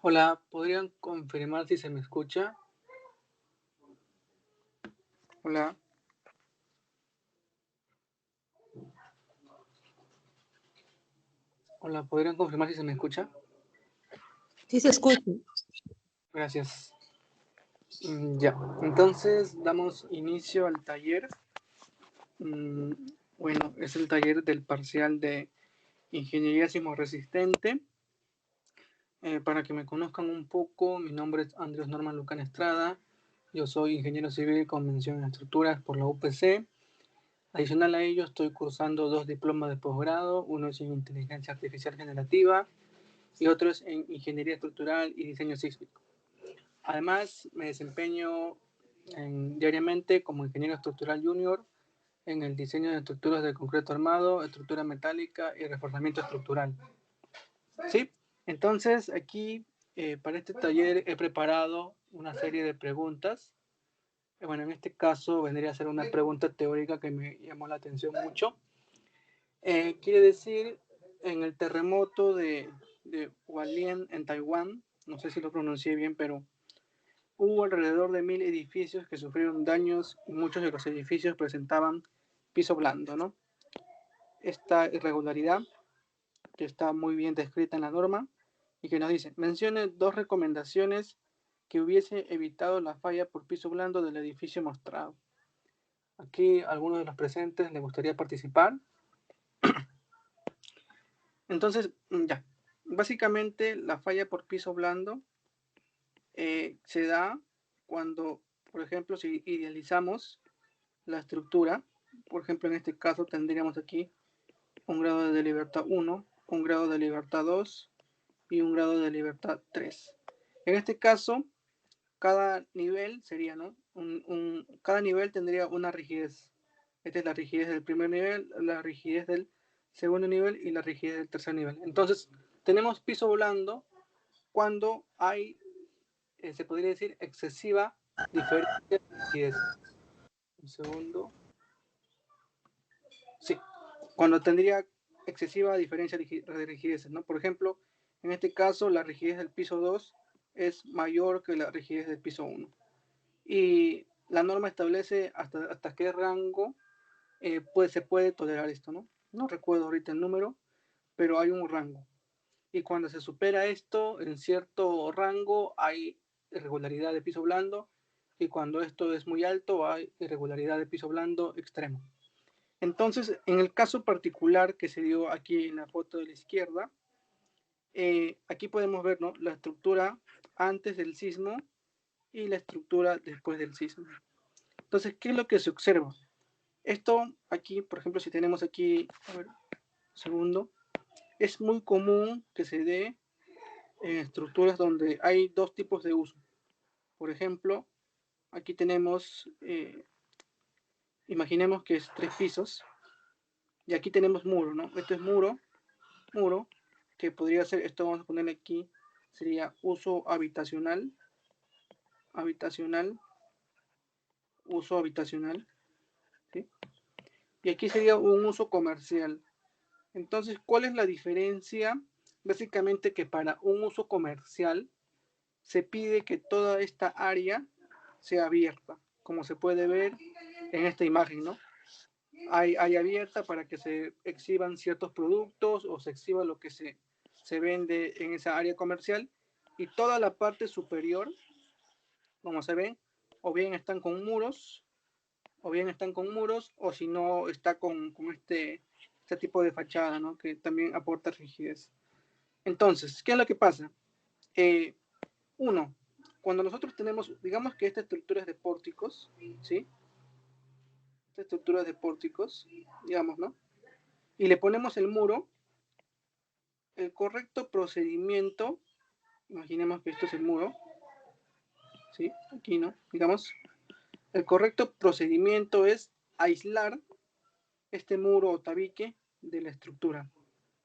Hola, ¿podrían confirmar si se me escucha? Hola. Hola, ¿podrían confirmar si se me escucha? Sí se escucha. Gracias. Ya, entonces damos inicio al taller. Bueno, es el taller del parcial de Ingeniería Sismorresistente. Para que me conozcan un poco, mi nombre es Andrés Norman Lucán Estrada. Yo soy ingeniero civil con mención en estructuras por la UPC. Adicional a ello, estoy cursando 2 diplomas de posgrado. Uno es en Inteligencia Artificial Generativa y otro es en Ingeniería Estructural y Diseño Sísmico. Además, me desempeño diariamente como ingeniero estructural junior en el diseño de estructuras de concreto armado, estructura metálica y reforzamiento estructural. ¿Sí? Entonces, aquí para este taller he preparado una serie de preguntas. Bueno, en este caso vendría a ser una pregunta teórica que me llamó la atención mucho. Quiere decir, en el terremoto de Hualien en Taiwán, no sé si lo pronuncié bien, pero hubo alrededor de 1000 edificios que sufrieron daños y muchos de los edificios presentaban piso blando, ¿no? Esta irregularidad, que está muy bien descrita en la norma, y que nos dice, mencione 2 recomendaciones que hubiese evitado la falla por piso blando del edificio mostrado. Aquí a algunos de los presentes les gustaría participar. Entonces, ya, básicamente la falla por piso blando se da cuando, por ejemplo, si idealizamos la estructura, por ejemplo, en este caso tendríamos aquí un grado de libertad 1, un grado de libertad 2 y un grado de libertad 3. En este caso, cada nivel sería, ¿no? Cada nivel tendría una rigidez. Esta es la rigidez del primer nivel, la rigidez del segundo nivel y la rigidez del tercer nivel. Entonces, tenemos piso blando cuando hay, se podría decir, excesiva diferencia de rigidez. Un segundo. Sí, cuando tendría excesiva diferencia de rigideces, ¿no? Por ejemplo, en este caso, la rigidez del piso 2 es mayor que la rigidez del piso 1. Y la norma establece hasta qué rango se puede tolerar esto, ¿no? No recuerdo ahorita el número, pero hay un rango. Y cuando se supera esto, en cierto rango hay irregularidad de piso blando, y cuando esto es muy alto, hay irregularidad de piso blando extremo. Entonces, en el caso particular que se dio aquí en la foto de la izquierda, aquí podemos ver, ¿no?, la estructura antes del sismo y la estructura después del sismo. Entonces, ¿qué es lo que se observa? Esto aquí, por ejemplo, si tenemos aquí, a ver, segundo, es muy común que se dé en estructuras donde hay 2 tipos de uso. Por ejemplo, aquí tenemos, imaginemos que es 3 pisos, y aquí tenemos muro, ¿no? Este es muro, que podría ser, esto vamos a ponerle aquí, sería uso habitacional, uso habitacional, ¿sí? Y aquí sería un uso comercial. Entonces, ¿cuál es la diferencia? Básicamente que para un uso comercial se pide que toda esta área sea abierta, como se puede ver en esta imagen, ¿no? Hay abierta para que se exhiban ciertos productos o se exhiba lo que se vende en esa área comercial, y toda la parte superior, como se ven, o bien están con muros, o si no está con este tipo de fachada, ¿no?, que también aporta rigidez. Entonces, ¿qué es lo que pasa? Uno, cuando nosotros tenemos, digamos que esta estructura es de pórticos, ¿sí? Esta estructura es de pórticos, digamos, ¿no? Y le ponemos el muro, el correcto procedimiento, imaginemos que esto es el muro, ¿sí? Aquí, ¿no? Digamos, el correcto procedimiento es aislar este muro o tabique de la estructura.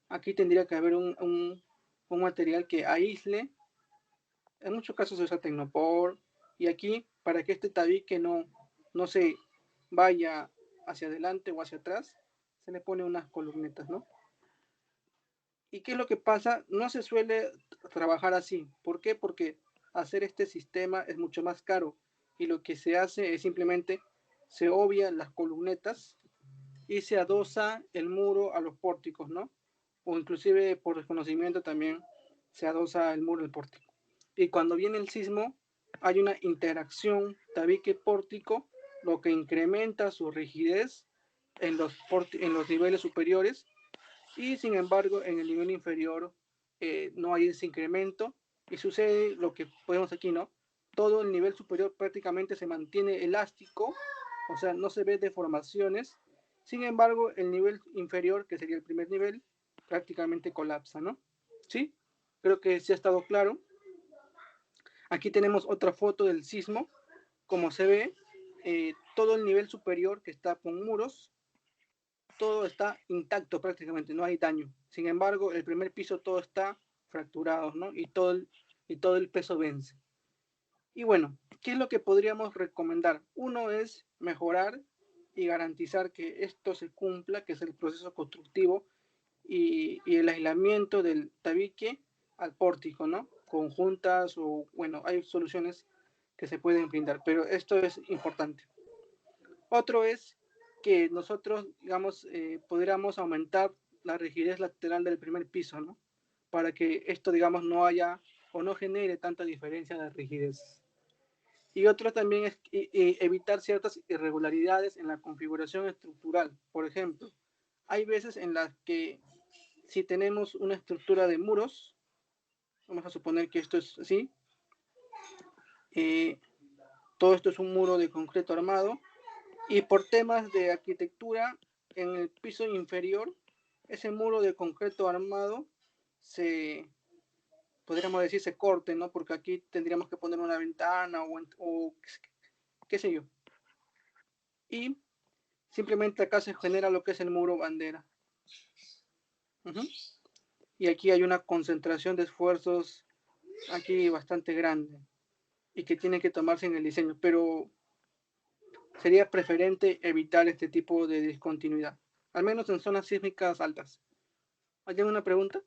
Aquí tendría que haber un material que aísle. En muchos casos se usa Tecnopor, y aquí, para que este tabique no se vaya hacia adelante o hacia atrás, se le pone unas columnetas, ¿no? ¿Y qué es lo que pasa? No se suele trabajar así. ¿Por qué? Porque hacer este sistema es mucho más caro y lo que se hace es simplemente se obvia las columnetas y se adosa el muro a los pórticos, ¿no? O inclusive por desconocimiento también se adosa el muro al pórtico. Y cuando viene el sismo hay una interacción tabique-pórtico, lo que incrementa su rigidez en los niveles superiores y sin embargo en el nivel inferior no hay ese incremento y sucede lo que podemos aquí, ¿no? Todo el nivel superior prácticamente se mantiene elástico, o sea, no se ve deformaciones. Sin embargo, el nivel inferior, que sería el primer nivel, prácticamente colapsa, ¿no? ¿Sí? Creo que sí ha estado claro. Aquí tenemos otra foto del sismo. Como se ve, todo el nivel superior que está con muros todo está intacto prácticamente, no hay daño. Sin embargo, el primer piso todo está fracturado, ¿no? Y todo el peso vence. Y bueno, ¿qué es lo que podríamos recomendar? Uno es mejorar y garantizar que esto se cumpla, que es el proceso constructivo y el aislamiento del tabique al pórtico, ¿no? Conjuntas o, bueno, hay soluciones que se pueden brindar, pero esto es importante. Otro es que nosotros, digamos, pudiéramos aumentar la rigidez lateral del primer piso, ¿no? Para que esto, digamos, no haya o no genere tanta diferencia de rigidez. Y otro también es evitar ciertas irregularidades en la configuración estructural. Por ejemplo, hay veces en las que si tenemos una estructura de muros, vamos a suponer que esto es así, eh, todo esto es un muro de concreto armado, y por temas de arquitectura, en el piso inferior, ese muro de concreto armado se, podríamos decir, se corte, ¿no? Porque aquí tendríamos que poner una ventana o qué sé yo. Y simplemente acá se genera lo que es el muro bandera. Y aquí hay una concentración de esfuerzos aquí bastante grande y que tiene que tomarse en el diseño, pero sería preferente evitar este tipo de discontinuidad, al menos en zonas sísmicas altas. ¿Hay alguna pregunta?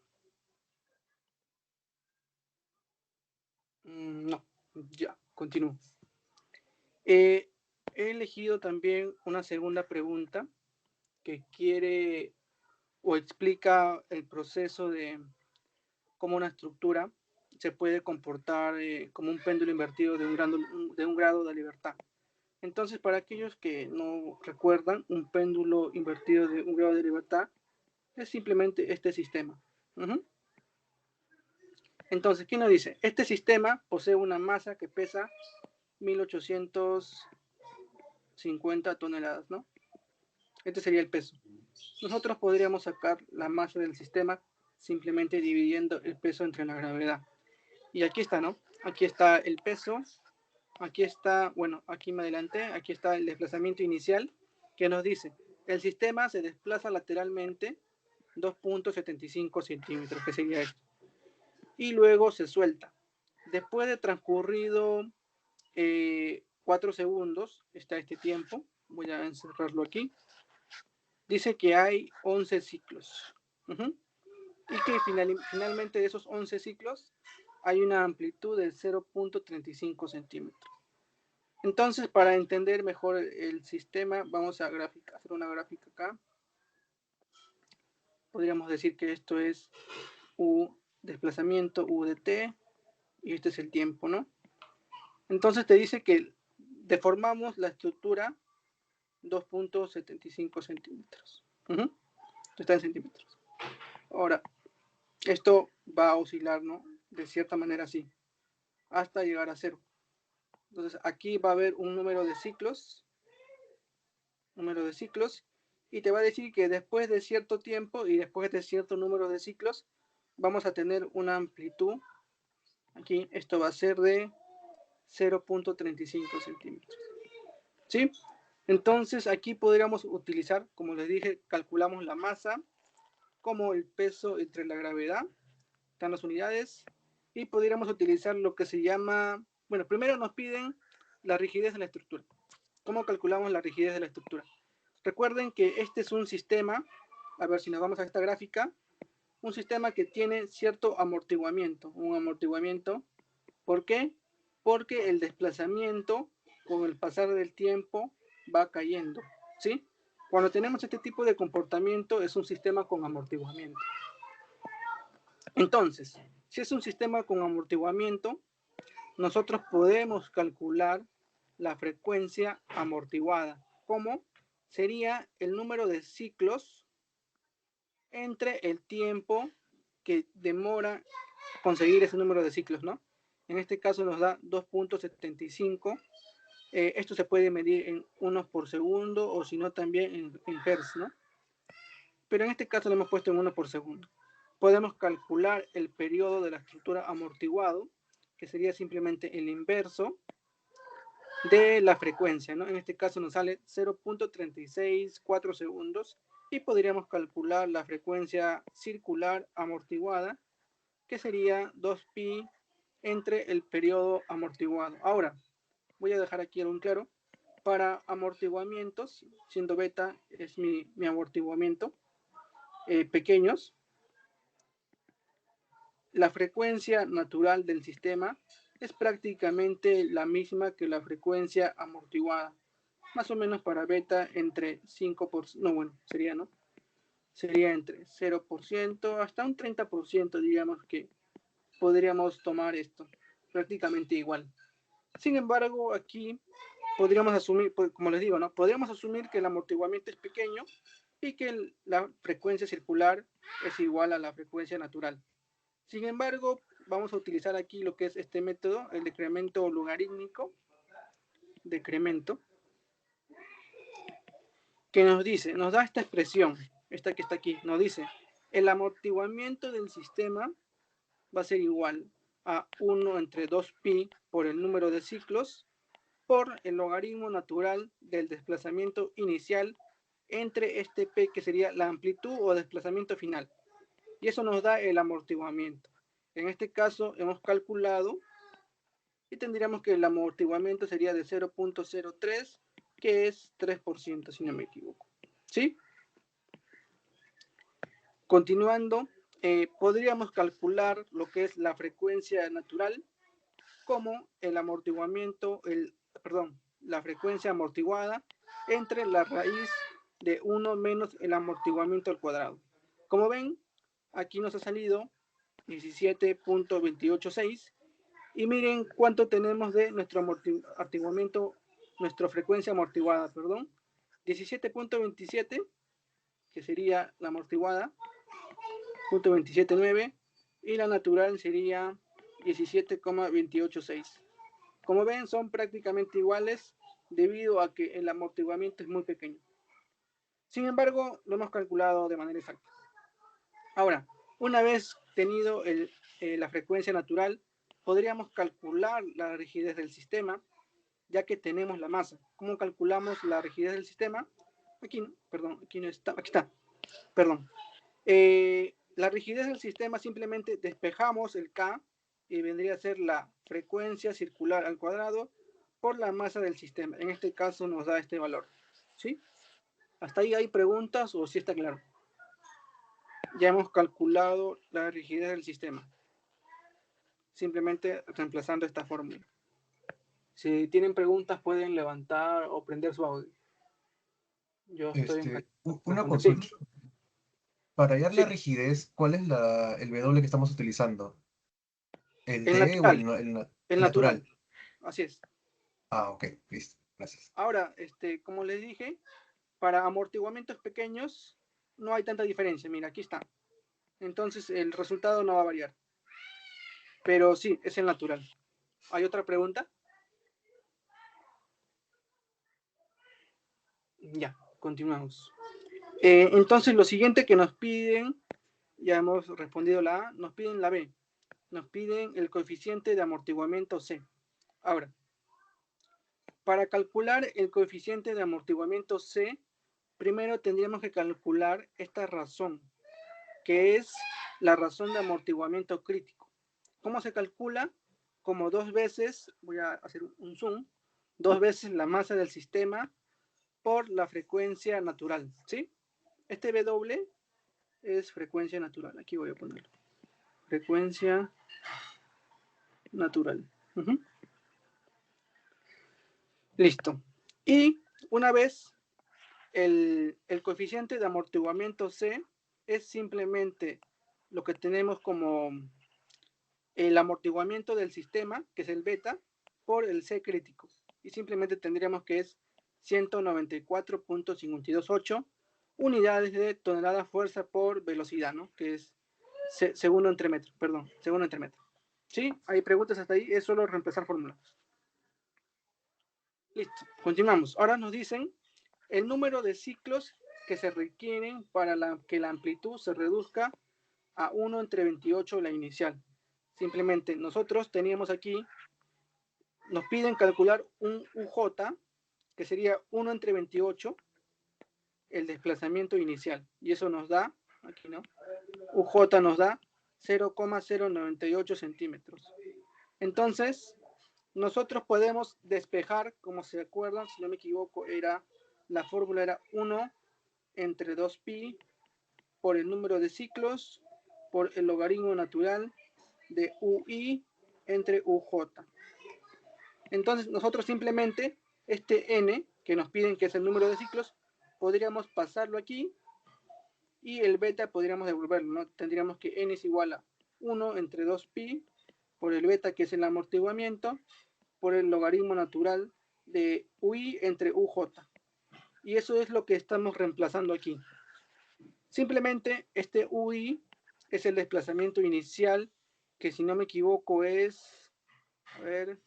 No, ya, continúo. He elegido también una segunda pregunta que quiere o explica el proceso de cómo una estructura se puede comportar como un péndulo invertido de un grado de libertad. Entonces, para aquellos que no recuerdan, un péndulo invertido de un grado de libertad es simplemente este sistema. Entonces, ¿qué nos dice? Este sistema posee una masa que pesa 1850 toneladas, ¿no? Este sería el peso. Nosotros podríamos sacar la masa del sistema simplemente dividiendo el peso entre la gravedad. Y aquí está, ¿no? Aquí está el peso, aquí está, bueno, aquí me adelanté, aquí está el desplazamiento inicial que nos dice, el sistema se desplaza lateralmente 2.75 centímetros, que sería esto. Y luego se suelta. Después de transcurrido 4 segundos, está este tiempo, voy a encerrarlo aquí, dice que hay 11 ciclos. Y que finalmente de esos 11 ciclos hay una amplitud de 0.35 centímetros. Entonces, para entender mejor el sistema, vamos a hacer una gráfica acá. Podríamos decir que esto es U desplazamiento, U de T, y este es el tiempo, ¿no? Entonces te dice que deformamos la estructura 2.75 centímetros. Está en centímetros. Ahora, esto va a oscilar, ¿no? De cierta manera así, hasta llegar a cero. Entonces aquí va a haber un número de ciclos, y te va a decir que después de cierto tiempo y después de cierto número de ciclos, vamos a tener una amplitud. Aquí esto va a ser de 0.35 centímetros. ¿Sí? Entonces aquí podríamos utilizar, como les dije, calculamos la masa como el peso entre la gravedad, están las unidades, y podríamos utilizar lo que se llama, bueno, primero nos piden la rigidez de la estructura. ¿Cómo calculamos la rigidez de la estructura? Recuerden que este es un sistema, a ver si nos vamos a esta gráfica, un sistema que tiene cierto amortiguamiento, un amortiguamiento. ¿Por qué? Porque el desplazamiento con el pasar del tiempo va cayendo, ¿sí? Cuando tenemos este tipo de comportamiento es un sistema con amortiguamiento. Entonces, si es un sistema con amortiguamiento, nosotros podemos calcular la frecuencia amortiguada. ¿Cómo? Sería el número de ciclos entre el tiempo que demora conseguir ese número de ciclos, ¿no? En este caso nos da 2.75. Esto se puede medir en unos por segundo o si no también en hertz, ¿no? Pero en este caso lo hemos puesto en 1 por segundo. Podemos calcular el periodo de la estructura amortiguado, que sería simplemente el inverso de la frecuencia, ¿no? En este caso nos sale 0.364 segundos y podríamos calcular la frecuencia circular amortiguada, que sería 2pi entre el periodo amortiguado. Ahora, voy a dejar aquí algo en claro. Para amortiguamientos, siendo beta es mi amortiguamiento, pequeños, la frecuencia natural del sistema es prácticamente la misma que la frecuencia amortiguada. Más o menos para beta entre 5%, no, bueno, sería, ¿no? Sería entre 0% hasta un 30%, digamos que podríamos tomar esto, prácticamente igual. Sin embargo, aquí podríamos asumir, como les digo, ¿no? Podríamos asumir que el amortiguamiento es pequeño y que la frecuencia circular es igual a la frecuencia natural. Sin embargo, vamos a utilizar aquí lo que es este método, el decremento logarítmico, decremento, que nos dice, nos da esta expresión, esta que está aquí, nos dice, el amortiguamiento del sistema va a ser igual a 1 entre 2pi por el número de ciclos por el logaritmo natural del desplazamiento inicial entre este p que sería la amplitud o desplazamiento final. Y eso nos da el amortiguamiento. En este caso hemos calculado y tendríamos que el amortiguamiento sería de 0.03, que es 3%, si no me equivoco. ¿Sí? Continuando, podríamos calcular lo que es la frecuencia natural como el amortiguamiento, la frecuencia amortiguada entre la raíz de 1 menos el amortiguamiento al cuadrado. Como ven, aquí nos ha salido 17.286 y miren cuánto tenemos de nuestro amortiguamiento, nuestra frecuencia amortiguada, perdón, 17.27, que sería la amortiguada, .279, y la natural sería 17.286. Como ven, son prácticamente iguales debido a que el amortiguamiento es muy pequeño. Sin embargo, lo hemos calculado de manera exacta. Ahora, una vez tenido la frecuencia natural, podríamos calcular la rigidez del sistema, ya que tenemos la masa. ¿Cómo calculamos la rigidez del sistema? Aquí, perdón, aquí no está, aquí está, perdón. La rigidez del sistema simplemente despejamos el K y vendría a ser la frecuencia circular al cuadrado por la masa del sistema. En este caso nos da este valor. ¿Sí? ¿Hasta ahí hay preguntas o sí está claro? Ya hemos calculado la rigidez del sistema. Simplemente reemplazando esta fórmula. Si tienen preguntas pueden levantar o prender su audio. Yo estoy en... Una Sí, consulta. Para hallar la sí, rigidez, ¿cuál es el W que estamos utilizando? ¿El el D o natural, el el natural. natural? Así es. Ah, ok, listo, gracias. Ahora, como les dije, para amortiguamientos pequeños no hay tanta diferencia. Mira, aquí está. Entonces el resultado no va a variar. Pero sí, es el natural. ¿Hay otra pregunta? Ya, continuamos. Entonces lo siguiente que nos piden, ya hemos respondido la A, nos piden la B. Nos piden el coeficiente de amortiguamiento C. Ahora, para calcular el coeficiente de amortiguamiento C, primero tendríamos que calcular esta razón, que es la razón de amortiguamiento crítico. ¿Cómo se calcula? Como 2 veces, voy a hacer un zoom, 2 veces la masa del sistema por la frecuencia natural, ¿sí? Este W es frecuencia natural. Aquí voy a ponerlo. Frecuencia natural. Listo. Y una vez el coeficiente de amortiguamiento C es simplemente lo que tenemos como el amortiguamiento del sistema, que es el beta, por el C crítico. Y simplemente tendríamos que es 194.528 unidades de tonelada fuerza por velocidad, ¿no? Que es segundo entre metro, perdón, segundo entre metro. ¿Sí? ¿Hay preguntas hasta ahí? Es solo reemplazar fórmulas. Listo, continuamos. Ahora nos dicen el número de ciclos que se requieren para que la amplitud se reduzca a 1 entre 28 la inicial. Simplemente nosotros teníamos aquí, nos piden calcular un UJ, que sería 1 entre 28, el desplazamiento inicial. Y eso nos da, aquí no, UJ nos da 0,098 centímetros. Entonces, nosotros podemos despejar, como se acuerdan, si no me equivoco, la fórmula era 1 entre 2pi por el número de ciclos por el logaritmo natural de UI entre UJ. Entonces, nosotros simplemente este n, que nos piden que es el número de ciclos, podríamos pasarlo aquí y el beta podríamos devolverlo, ¿no? Tendríamos que n es igual a 1 entre 2pi por el beta, que es el amortiguamiento, por el logaritmo natural de UI entre UJ. Y eso es lo que estamos reemplazando aquí. Simplemente este UI es el desplazamiento inicial, que si no me equivoco es, a ver,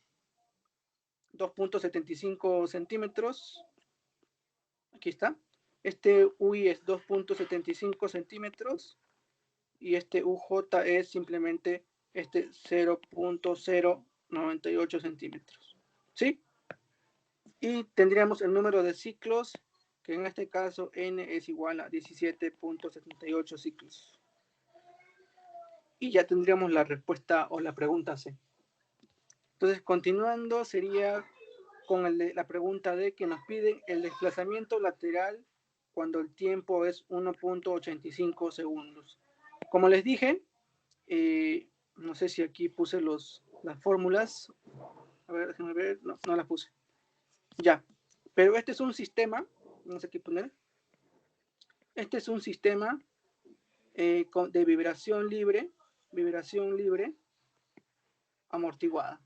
2.75 centímetros. Aquí está. Este UI es 2.75 centímetros y este UJ es simplemente este 0.098 centímetros. ¿Sí? Y tendríamos el número de ciclos, que en este caso n es igual a 17.78 ciclos. Y ya tendríamos la respuesta o la pregunta C. Entonces, continuando, sería con la pregunta D, que nos piden el desplazamiento lateral cuando el tiempo es 1.85 segundos. Como les dije, no sé si aquí puse las fórmulas. A ver, déjenme ver. No, no las puse. Ya. Pero este es un sistema. No sé qué poner. Este es un sistema de vibración libre amortiguada.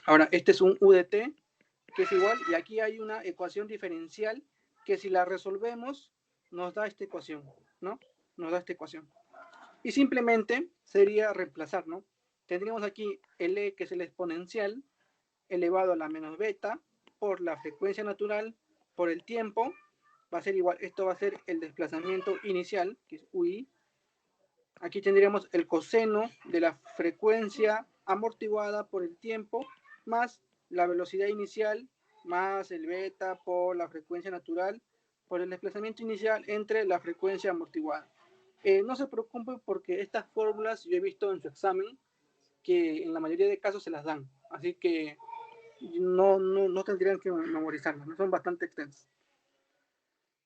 Ahora, este es un UDT, que es igual, y aquí hay una ecuación diferencial que si la resolvemos nos da esta ecuación, ¿no? Nos da esta ecuación. Y simplemente sería reemplazar, ¿no? Tendríamos aquí el E, que es el exponencial, elevado a la menos beta, por la frecuencia natural, por el tiempo, va a ser igual, esto va a ser el desplazamiento inicial, que es UI. Aquí tendríamos el coseno de la frecuencia amortiguada por el tiempo, más la velocidad inicial, más el beta por la frecuencia natural, por el desplazamiento inicial entre la frecuencia amortiguada. No se preocupen porque estas fórmulas yo he visto en su examen que en la mayoría de casos se las dan, así que no tendrían que memorizarlas, ¿no? Son bastante extensas.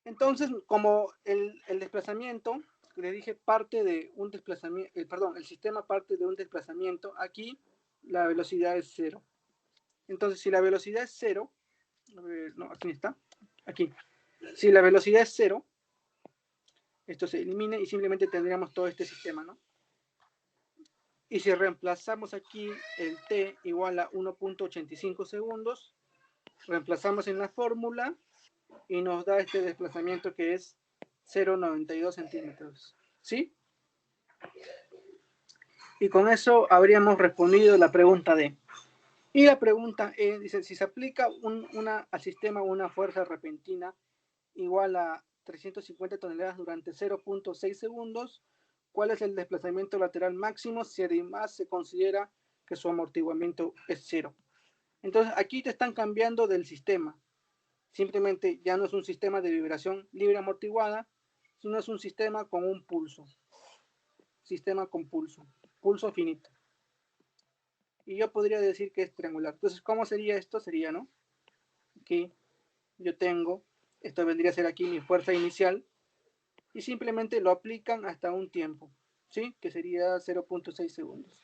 Entonces, como el desplazamiento, le dije, parte de un desplazamiento, el sistema parte de un desplazamiento, aquí la velocidad es 0. Entonces, si la velocidad es 0, no, aquí está, aquí. Si la velocidad es 0, esto se elimina y simplemente tendríamos todo este sistema, ¿no? Y si reemplazamos aquí el t igual a 1.85 segundos, reemplazamos en la fórmula y nos da este desplazamiento que es 0.92 centímetros. ¿Sí? Y con eso habríamos respondido la pregunta D. Y la pregunta E dice, si se aplica al sistema una fuerza repentina igual a 350 toneladas durante 0.6 segundos, ¿cuál es el desplazamiento lateral máximo si además se considera que su amortiguamiento es 0? Entonces aquí te están cambiando del sistema. Simplemente ya no es un sistema de vibración libre amortiguada, sino es un sistema con un pulso. Sistema con pulso. Pulso finito. Y yo podría decir que es triangular. Entonces, ¿cómo sería esto? Sería, ¿no? Aquí yo tengo, esto vendría a ser aquí mi fuerza inicial, y simplemente lo aplican hasta un tiempo, ¿sí? Que sería 0.6 segundos.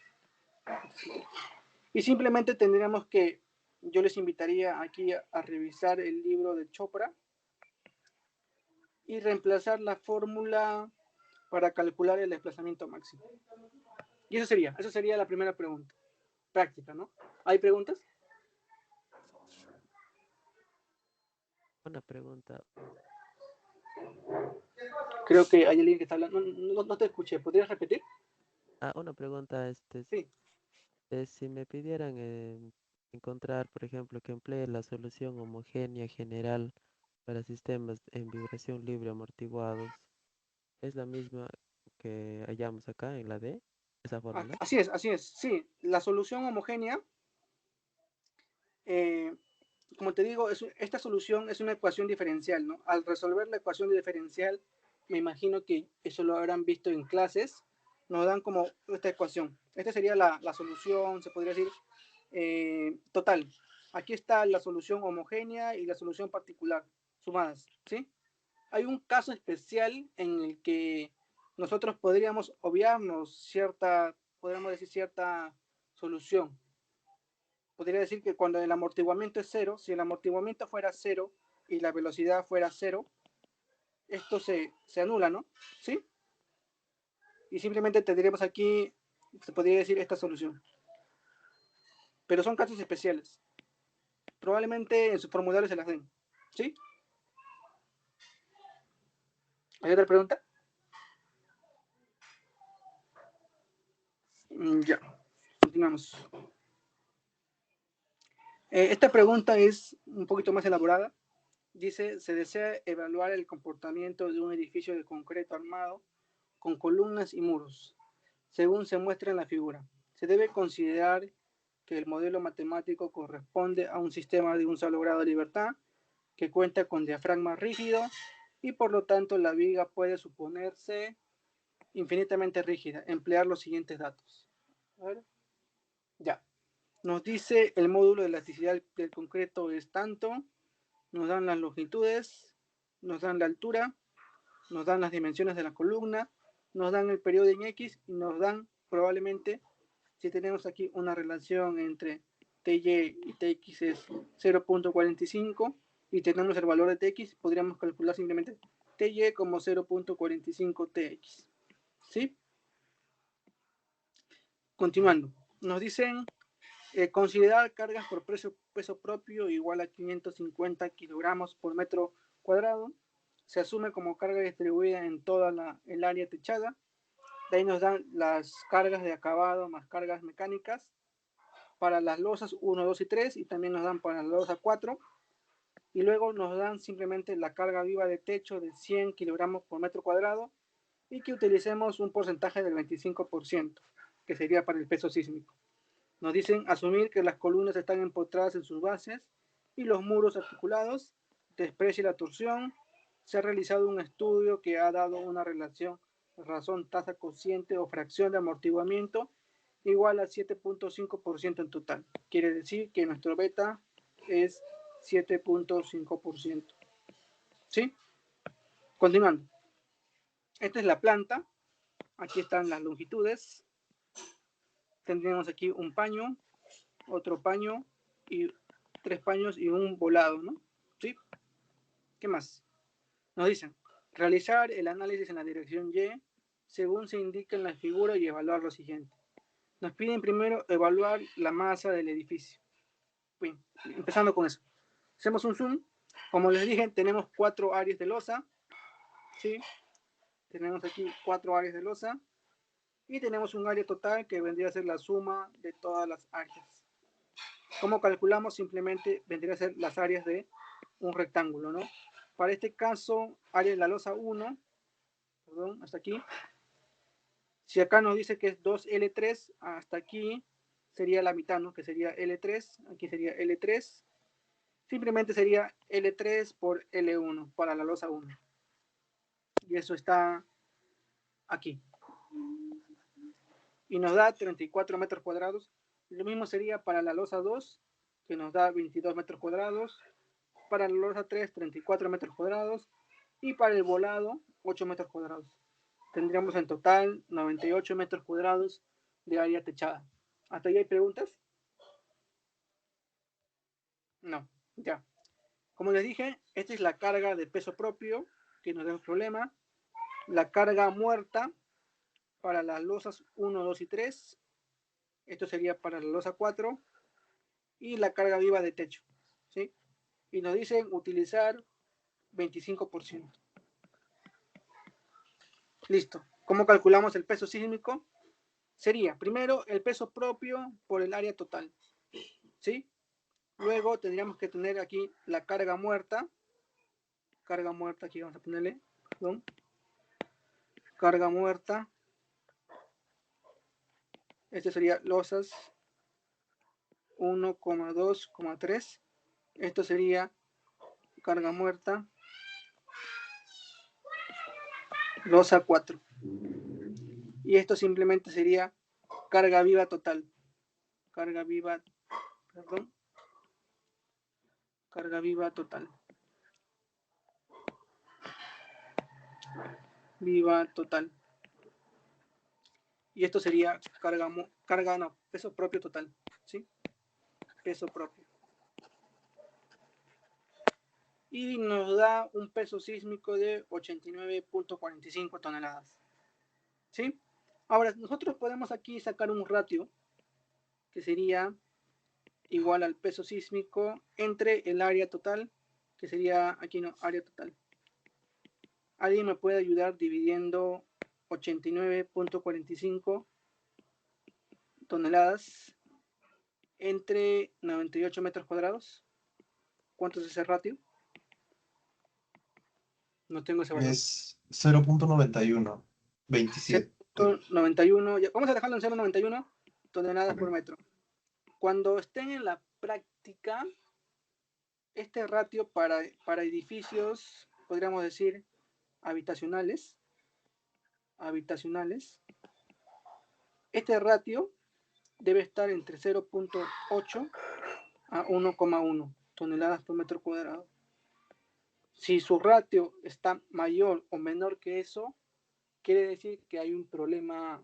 Y simplemente tendríamos que, yo les invitaría aquí a revisar el libro de Chopra y reemplazar la fórmula para calcular el desplazamiento máximo. Y eso sería la primera pregunta, práctica, ¿no? ¿Hay preguntas? Una pregunta. Creo que hay alguien que está hablando. No te escuché. ¿Podrías repetir? Una pregunta, Sí. si me pidieran encontrar, por ejemplo, que emplee la solución homogénea general para sistemas en vibración libre amortiguados, ¿es la misma que hallamos acá en la D, esa fórmula? Así es, así es. Sí, la solución homogénea, eh, como te digo, esta solución es una ecuación diferencial, ¿no? Al resolver la ecuación diferencial, me imagino que eso lo habrán visto en clases, nos dan como esta ecuación. Esta sería la solución, se podría decir, total. Aquí está la solución homogénea y la solución particular, sumadas, ¿sí? Hay un caso especial en el que nosotros podríamos obviarnos podríamos decir cierta solución. Podría decir que cuando el amortiguamiento es cero, si el amortiguamiento fuera cero y la velocidad fuera cero, esto se anula, ¿no? ¿Sí? Y simplemente tendríamos aquí, se podría decir esta solución. Pero son casos especiales. Probablemente en sus formularios se las den. ¿Sí? ¿Hay otra pregunta? Ya. Continuamos. Esta pregunta es un poquito más elaborada. Dice, se desea evaluar el comportamiento de un edificio de concreto armado con columnas y muros, según se muestra en la figura. Se debe considerar que el modelo matemático corresponde a un sistema de un solo grado de libertad que cuenta con diafragma rígido y por lo tanto la viga puede suponerse infinitamente rígida. Emplear los siguientes datos. ¿Vale? Ya. Nos dice el módulo de elasticidad del concreto es tanto, nos dan las longitudes, nos dan la altura, nos dan las dimensiones de la columna, nos dan el periodo en X y nos dan probablemente, si tenemos aquí una relación entre TY y TX es 0.45 y tenemos el valor de TX, podríamos calcular simplemente TY como 0.45 TX. ¿Sí? Continuando, nos dicen considerar cargas por peso propio igual a 550 kilogramos por metro cuadrado. Se asume como carga distribuida en toda el área techada. De ahí nos dan las cargas de acabado más cargas mecánicas para las losas 1, 2 y 3 y también nos dan para la losa 4. Y luego nos dan simplemente la carga viva de techo de 100 kilogramos por metro cuadrado y que utilicemos un porcentaje del 25%, que sería para el peso sísmico. Nos dicen asumir que las columnas están empotradas en sus bases y los muros articulados, desprecie la torsión. Se ha realizado un estudio que ha dado una relación razón tasa cociente o fracción de amortiguamiento igual a 7.5% en total. Quiere decir que nuestro beta es 7.5%. ¿Sí? Continuando. Esta es la planta. Aquí están las longitudes. Tendríamos aquí un paño, otro paño y 3 paños y un volado, ¿no? ¿Sí? ¿Qué más? Nos dicen, realizar el análisis en la dirección Y según se indica en la figura y evaluar lo siguiente. Nos piden primero evaluar la masa del edificio. Bien, empezando con eso. Hacemos un zoom. Como les dije, tenemos 4 áreas de losa. ¿Sí? Tenemos aquí 4 áreas de losa. Y tenemos un área total que vendría a ser la suma de todas las áreas. ¿Cómo calculamos? Simplemente vendría a ser las áreas de un rectángulo, ¿no? Para este caso, área de la losa 1, perdón, hasta aquí. Si acá nos dice que es 2L3, hasta aquí sería la mitad, ¿no? Que sería L3, aquí sería L3. Simplemente sería L3 por L1 para la losa 1. Y eso está aquí. Y nos da 34 metros cuadrados. Lo mismo sería para la losa 2, que nos da 22 metros cuadrados. para la losa 3, 34 metros cuadrados. Y para el volado, 8 metros cuadrados. Tendríamos en total 98 metros cuadrados de área techada. ¿Hasta ahí hay preguntas? No, ya. Como les dije, esta es la carga de peso propio, que no tenemos problema. La carga muerta para las losas 1, 2 y 3. Esto sería para la losa 4. Y la carga viva de techo, ¿sí? Y nos dicen utilizar 25%. Listo. ¿Cómo calculamos el peso sísmico? Sería, primero, el peso propio por el área total, ¿sí? Luego tendríamos que tener aquí la carga muerta. Carga muerta, aquí vamos a ponerle, perdón. Carga muerta. Este sería losas 1,2,3. Esto sería carga muerta. Losa 4. Y esto simplemente sería carga viva total. Carga viva, perdón. Carga viva total. Viva total. Y esto sería peso propio total, ¿sí? Peso propio. Y nos da un peso sísmico de 89.45 toneladas, ¿sí? Ahora, nosotros podemos aquí sacar un ratio que sería igual al peso sísmico entre el área total, que sería, aquí no, área total. ¿Alguien me puede ayudar dividiendo 89.45 toneladas entre 98 metros cuadrados? ¿Cuánto es ese ratio? No tengo ese valor. Es 0.91, 27. 0.91, vamos a dejarlo en 0.91 toneladas por metro. Cuando estén en la práctica, este ratio para edificios, podríamos decir, habitacionales, este ratio debe estar entre 0.8 a 1,1 toneladas por metro cuadrado. Si su ratio está mayor o menor que eso, quiere decir que hay un problema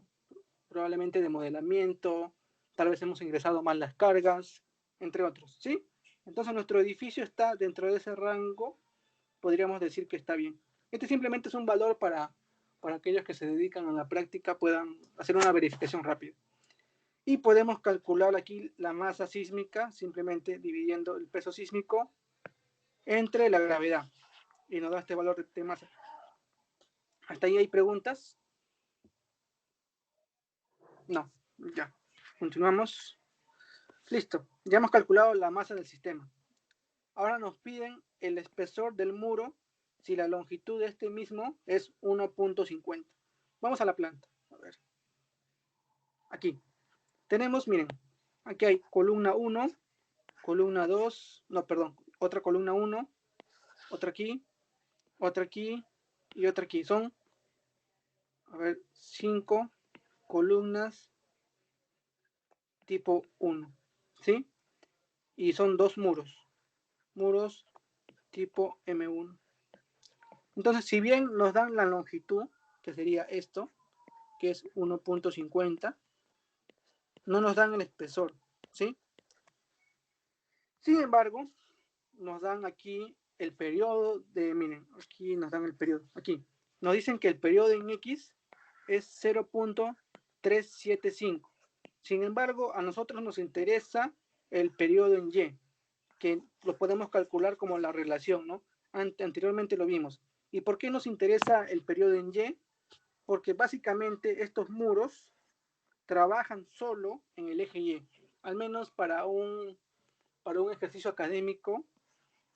probablemente de modelamiento, tal vez hemos ingresado mal las cargas, entre otros, ¿sí? Entonces nuestro edificio está dentro de ese rango, podríamos decir que está bien. Este simplemente es un valor para aquellos que se dedican a la práctica puedan hacer una verificación rápida. Y podemos calcular aquí la masa sísmica simplemente dividiendo el peso sísmico entre la gravedad. Y nos da este valor de masa. ¿Hasta ahí hay preguntas? No, ya. Continuamos. Listo. Ya hemos calculado la masa del sistema. Ahora nos piden el espesor del muro si la longitud de este mismo es 1.50. Vamos a la planta. A ver. Aquí. Tenemos, miren, aquí hay columna 1, columna 2, no, perdón, otra columna 1, otra aquí y otra aquí. Son, a ver, 5 columnas tipo 1, ¿sí? Y son 2 muros tipo M1. Entonces, si bien nos dan la longitud, que sería esto, que es 1.50, no nos dan el espesor, ¿sí? Sin embargo, nos dan aquí el periodo de, miren, aquí nos dan el periodo, aquí. Nos dicen que el periodo en X es 0.375. Sin embargo, a nosotros nos interesa el periodo en Y, que lo podemos calcular como la relación, ¿no? Anteriormente lo vimos. ¿Y por qué nos interesa el periodo en Y? Porque básicamente estos muros trabajan solo en el eje Y, al menos para un ejercicio académico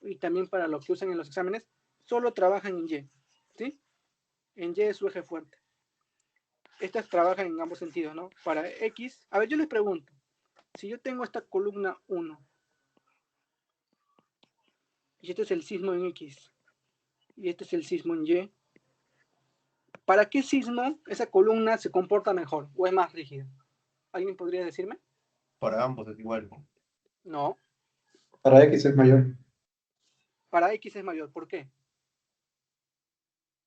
y también para lo que usan en los exámenes, solo trabajan en Y, ¿sí? En Y es su eje fuerte. Estas trabajan en ambos sentidos, ¿no? Para X, a ver, yo les pregunto, si yo tengo esta columna 1, y este es el sismo en X, y este es el sismo en Y, ¿para qué sismo esa columna se comporta mejor o es más rígida? ¿Alguien podría decirme? Para ambos es igual. No. Para X es mayor. para X es mayor. ¿Por qué?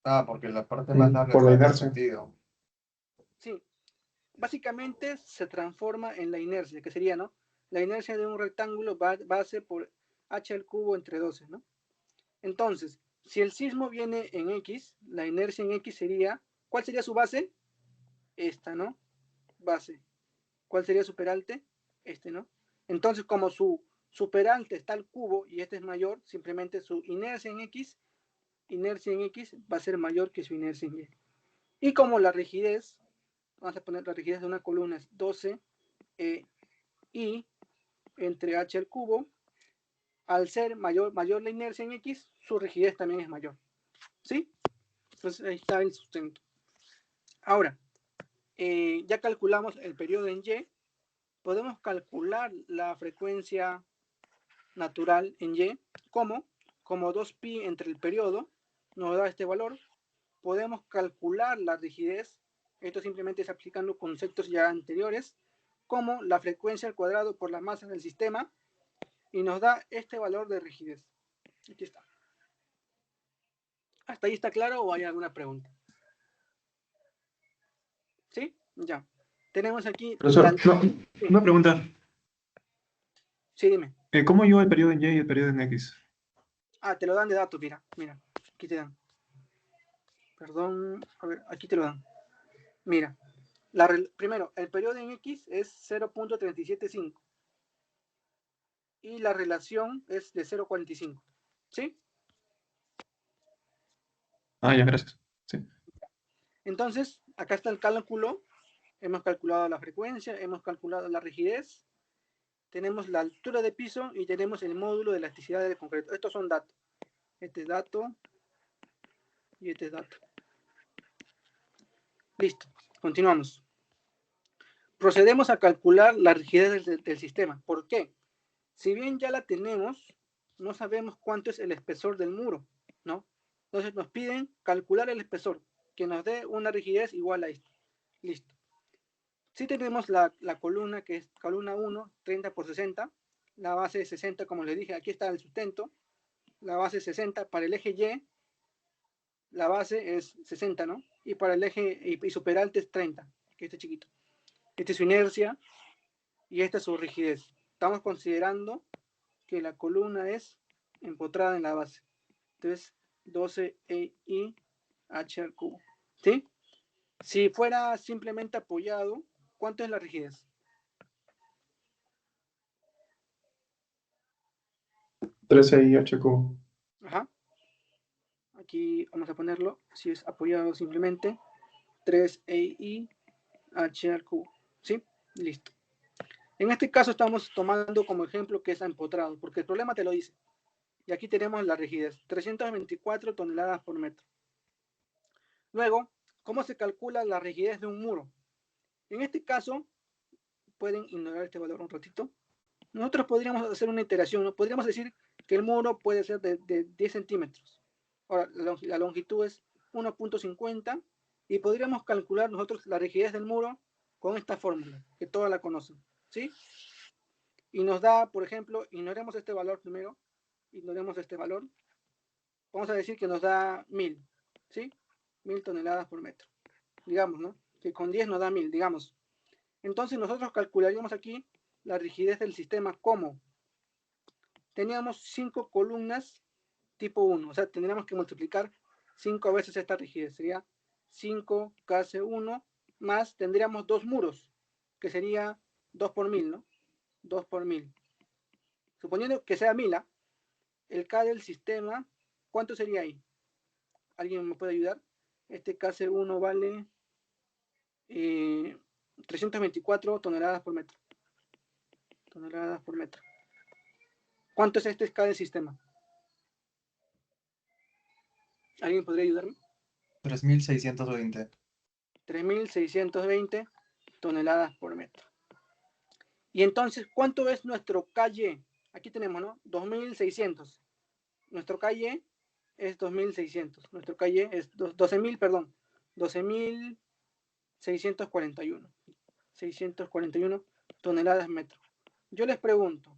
Ah, porque la parte más larga Por la está en inercia. sentido. Sí, básicamente se transforma en la inercia, que sería, ¿no? La inercia de un rectángulo base por h al cubo entre 12, ¿no? Entonces, si el sismo viene en X, la inercia en X sería, ¿cuál sería su base? Esta, ¿no? Base. ¿Cuál sería su peralte? Este, ¿no? Entonces, como su peralte está al cubo y este es mayor, simplemente su inercia en X va a ser mayor que su inercia en Y. Y como la rigidez, vamos a poner la rigidez de una columna es 12 I entre h al cubo, al ser mayor la inercia en X, su rigidez también es mayor. ¿Sí? Entonces ahí está el sustento. Ahora, ya calculamos el periodo en Y, podemos calcular la frecuencia natural en Y, ¿cómo? Como 2pi entre el periodo, nos da este valor. Podemos calcular la rigidez, esto simplemente es aplicando conceptos ya anteriores, como la frecuencia al cuadrado por la masa del sistema, y nos da este valor de rigidez. Aquí está. ¿Hasta ahí está claro o hay alguna pregunta? ¿Sí? Ya. Tenemos aquí... Profesor, no, Sí. una pregunta. Sí, dime. ¿Cómo yo el periodo en Y y el periodo en X? Ah, te lo dan de datos, mira. Mira, aquí te dan. Perdón, a ver, aquí te lo dan. Mira, primero, el periodo en X es 0.375 y la relación es de 0.45. ¿Sí? Ah, ya, gracias. Sí. Entonces, acá está el cálculo. Hemos calculado la frecuencia, hemos calculado la rigidez, tenemos la altura de piso y tenemos el módulo de elasticidad del concreto. Estos son datos. Este es dato y este es dato. Listo, continuamos. Procedemos a calcular la rigidez del sistema. ¿Por qué? Si bien ya la tenemos, no sabemos cuánto es el espesor del muro, ¿no? Entonces nos piden calcular el espesor, que nos dé una rigidez igual a esto. Listo. Si tenemos la columna, que es columna 1, 30 por 60, la base es 60, como les dije, aquí está el sustento, la base es 60, para el eje Y, la base es 60, ¿no? Y para el eje, y su peralte es 30, que este chiquito. Esta es su inercia y esta es su rigidez. Estamos considerando que la columna es empotrada en la base. Entonces, 12 EI H al cubo. ¿Sí? Si fuera simplemente apoyado, ¿cuánto es la rigidez? 13 y H cubo. Ajá. Aquí vamos a ponerlo, si es apoyado simplemente, 3 EI H al cubo. ¿Sí? Listo. En este caso estamos tomando como ejemplo que es empotrado, porque el problema te lo dice. Y aquí tenemos la rigidez, 324 toneladas por metro. Luego, ¿cómo se calcula la rigidez de un muro? En este caso, pueden ignorar este valor un ratito. Nosotros podríamos hacer una iteración, ¿no? Podríamos decir que el muro puede ser de 10 centímetros. Ahora, la longitud es 1.50 y podríamos calcular nosotros la rigidez del muro con esta fórmula, que todos la conocen, ¿sí? Y nos da, por ejemplo, ignoremos este valor primero, ignoremos este valor. Vamos a decir que nos da 1000, ¿sí? 1000 toneladas por metro. Digamos, ¿no? Que con 10 nos da 1000, digamos. Entonces nosotros calcularíamos aquí la rigidez del sistema como teníamos 5 columnas tipo 1, o sea, tendríamos que multiplicar 5 veces esta rigidez, sería 5 KC1 más tendríamos 2 muros, que sería 2 por 1000, ¿no? 2 por 1000. Suponiendo que sea 1000, ¿eh? El K del sistema, ¿cuánto sería ahí? ¿Alguien me puede ayudar? Este KC1 vale 324 toneladas por metro. Toneladas por metro. ¿Cuánto es este K del sistema? ¿Alguien podría ayudarme? 3620. 3.620 toneladas por metro. Y entonces, ¿cuánto es nuestro KY? Aquí tenemos, ¿no? 2.600. Nuestro KY es 2.600. Nuestro KY es 12.000, perdón. 12.641. 641 toneladas metro. Yo les pregunto,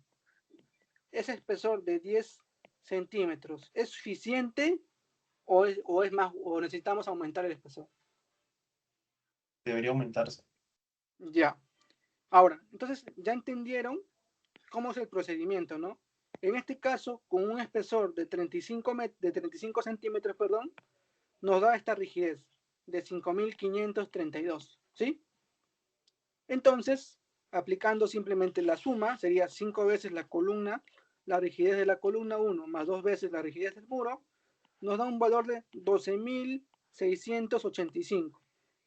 ese espesor de 10 centímetros, ¿es suficiente o es más, o necesitamos aumentar el espesor? Debería aumentarse. Ya. Ahora, entonces ya entendieron cómo es el procedimiento, ¿no? En este caso, con un espesor de 35 centímetros, perdón, nos da esta rigidez de 5.532, ¿sí? Entonces, aplicando simplemente la suma, sería 5 veces la columna, la rigidez de la columna 1 más 2 veces la rigidez del muro, nos da un valor de 12.685,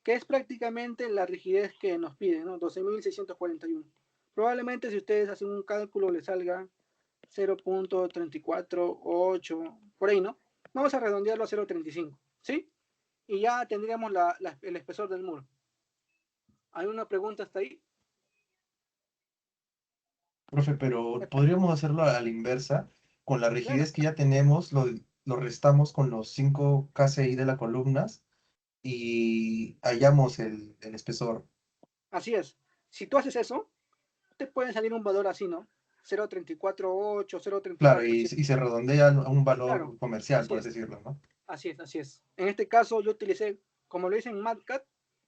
que es prácticamente la rigidez que nos piden, ¿no? 12.641. Probablemente si ustedes hacen un cálculo les salga 0.348, por ahí, ¿no? Vamos a redondearlo a 0.35, ¿sí? Y ya tendríamos el espesor del muro. ¿Hay una pregunta hasta ahí? Profe, pero podríamos hacerlo a la inversa. Con la Claro, rigidez que ya tenemos, lo restamos con los 5 KCI de las columnas y hallamos el espesor. así es. Si tú haces eso, te puede salir un valor así, ¿no? 0.348, Claro, y 0.347. se redondea a un Claro, valor comercial, así por así es, decirlo, ¿no? así es, así es. En este caso yo utilicé, como lo hice en MATCAD,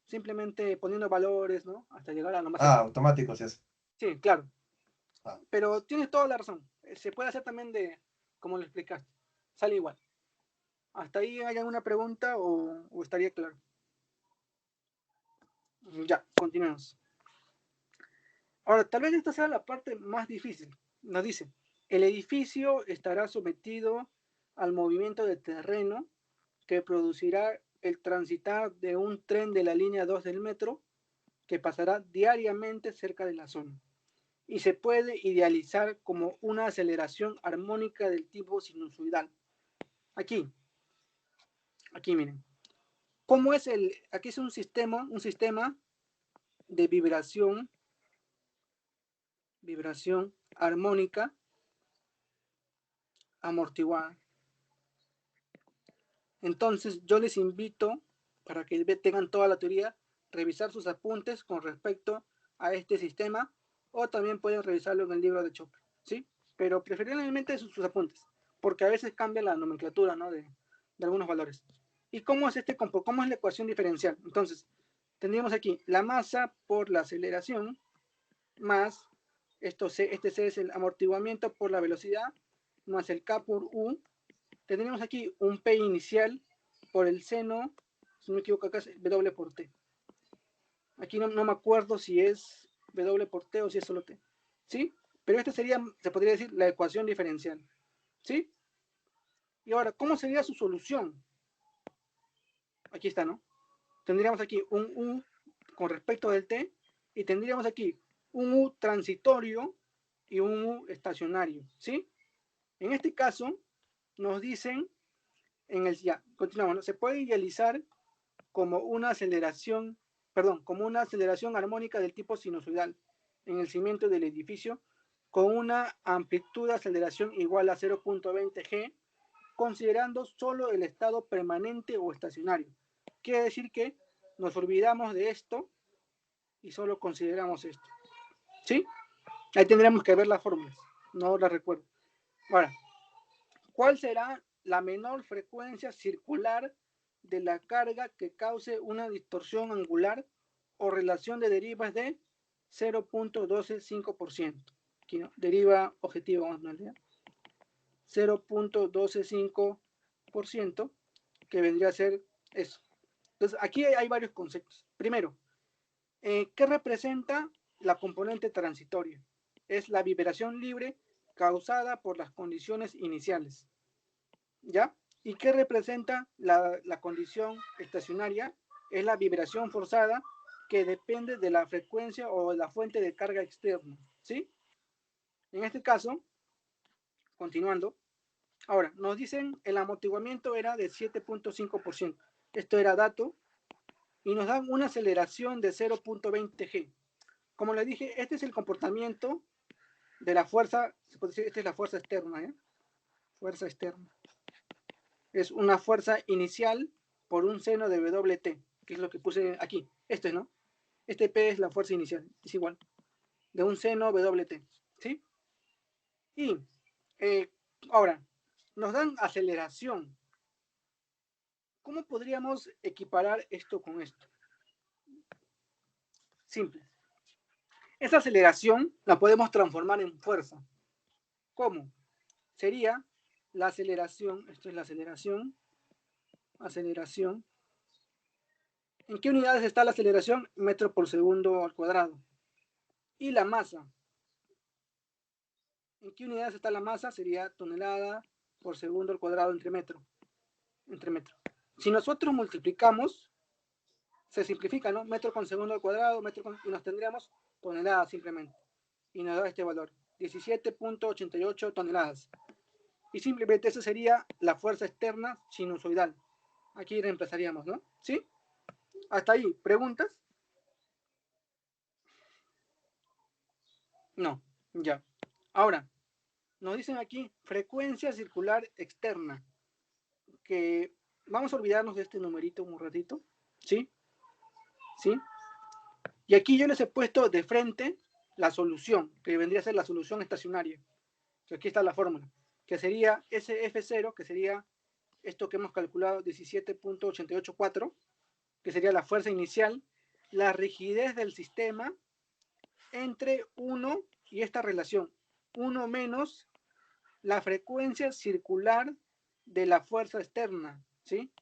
simplemente poniendo valores, ¿no? Hasta llegar a lo más Ah, exacto. automático, sí es. Sí, claro. Ah, Pero tienes toda la razón. Se puede hacer también como lo explicaste. Sale igual. ¿Hasta ahí hay alguna pregunta o estaría claro? Ya, continuemos. Ahora, tal vez esta sea la parte más difícil. Nos dice, el edificio estará sometido al movimiento de terreno que producirá el transitar de un tren de la línea 2 del metro que pasará diariamente cerca de la zona. Y se puede idealizar como una aceleración armónica del tipo sinusoidal. Aquí, aquí miren. ¿Cómo es aquí es un sistema de vibración armónica amortiguada. Entonces, yo les invito, para que tengan toda la teoría, revisar sus apuntes con respecto a este sistema, o también pueden revisarlo en el libro de Chopra, ¿sí? Pero preferiblemente sus apuntes, porque a veces cambia la nomenclatura, ¿no? de algunos valores. ¿Y cómo es cómo es la ecuación diferencial? Entonces, tendríamos aquí la masa por la aceleración, más este C es el amortiguamiento por la velocidad, más el K por U. Tendríamos aquí un P inicial por el seno, si no me equivoco acá es W por T. Aquí no me acuerdo si es W por T o si es solo T. ¿Sí? Pero esta sería, se podría decir, la ecuación diferencial. ¿Sí? Y ahora, ¿cómo sería su solución? Aquí está, ¿no? Tendríamos aquí un U con respecto del T y tendríamos aquí un U transitorio y un U estacionario. ¿Sí? En este caso, nos dicen, ya, continuamos, ¿no? Se puede idealizar como una aceleración, como una aceleración armónica del tipo sinusoidal en el cimiento del edificio con una amplitud de aceleración igual a 0.20 g, considerando solo el estado permanente o estacionario. Quiere decir que nos olvidamos de esto y solo consideramos esto. ¿Sí? Ahí tendremos que ver las fórmulas. No las recuerdo. Ahora, ¿cuál será la menor frecuencia circular de la carga que cause una distorsión angular o relación de derivas de 0.125%? Aquí no, deriva objetiva, vamos a ponerle 0.125%, que vendría a ser eso. Entonces, aquí hay varios conceptos. Primero, ¿qué representa la componente transitoria? Es la vibración libre causada por las condiciones iniciales. ¿Ya? ¿Y qué representa la condición estacionaria? Es la vibración forzada que depende de la frecuencia o de la fuente de carga externa. ¿Sí? En este caso, continuando, ahora nos dicen el amortiguamiento era de 7.5%. Esto era dato y nos dan una aceleración de 0.20 g. Como les dije, este es el comportamiento de la fuerza, se puede decir, esta es la fuerza externa, ¿eh? Fuerza externa. Es una fuerza inicial por un seno de WT, que es lo que puse aquí. Este, ¿no? Este P es la fuerza inicial, es igual, de un seno WT, ¿sí? Y ahora, nos dan aceleración. ¿Cómo podríamos equiparar esto con esto? Simple. Esa aceleración la podemos transformar en fuerza. ¿Cómo? Sería la aceleración, esto es la aceleración. ¿En qué unidades está la aceleración? Metro por segundo al cuadrado. Y la masa. ¿En qué unidades está la masa? Sería tonelada por segundo al cuadrado entre metro. Si nosotros multiplicamos, se simplifica, ¿no? Metro con segundo al cuadrado, y nos tendríamos toneladas simplemente. Y nos da este valor, 17.88 toneladas. Y simplemente eso sería la fuerza externa sinusoidal. Aquí reemplazaríamos, ¿no? ¿Sí? Hasta ahí, ¿preguntas? No, ya. Ahora, nos dicen aquí frecuencia circular externa, que vamos a olvidarnos de este numerito un ratito, ¿sí? ¿Sí? Y aquí yo les he puesto de frente la solución, que vendría a ser la solución estacionaria. Aquí está la fórmula, que sería SF0, que sería esto que hemos calculado, 17.884, que sería la fuerza inicial, la rigidez del sistema entre 1 y esta relación, 1 menos la frecuencia circular de la fuerza externa, ¿sí?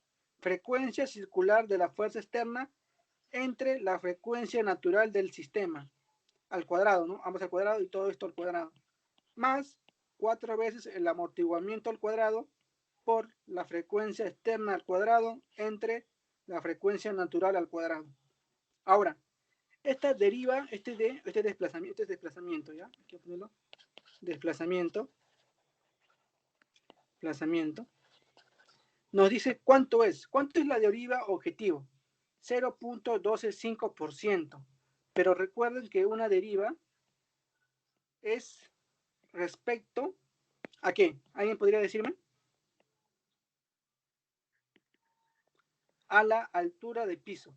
Frecuencia circular de la fuerza externa entre la frecuencia natural del sistema, al cuadrado, ¿no? Ambos al cuadrado y todo esto al cuadrado. Más 4 veces el amortiguamiento al cuadrado por la frecuencia externa al cuadrado entre la frecuencia natural al cuadrado. Ahora, esta deriva, este es desplazamiento, ¿ya? Hay que ponerlo. Desplazamiento. Nos dice cuánto es. ¿Cuánto es la deriva objetivo? 0.125%. Pero recuerden que una deriva es respecto a qué. ¿Alguien podría decirme? A la altura de piso.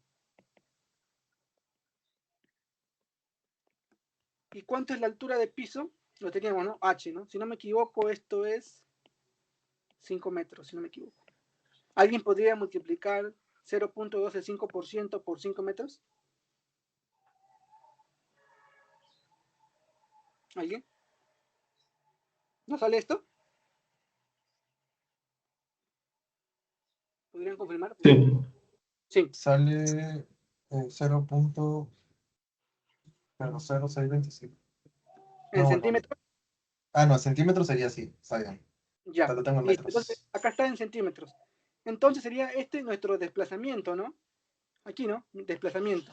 ¿Y cuánto es la altura de piso? Lo teníamos, ¿no? H, ¿no? Si no me equivoco, esto es 5 metros, si no me equivoco. ¿Alguien podría multiplicar 0.125% por 5 metros? ¿Alguien? ¿No sale esto? ¿Podrían confirmar? Sí. Sí. Sale 0.0625. ¿En No, bueno. centímetros? Ah, no, centímetros sería así. Está bien. Ya. Lo tengo en Listo. Entonces, metros. acá está en centímetros. Entonces sería este nuestro desplazamiento, ¿no? Aquí, ¿no? Desplazamiento.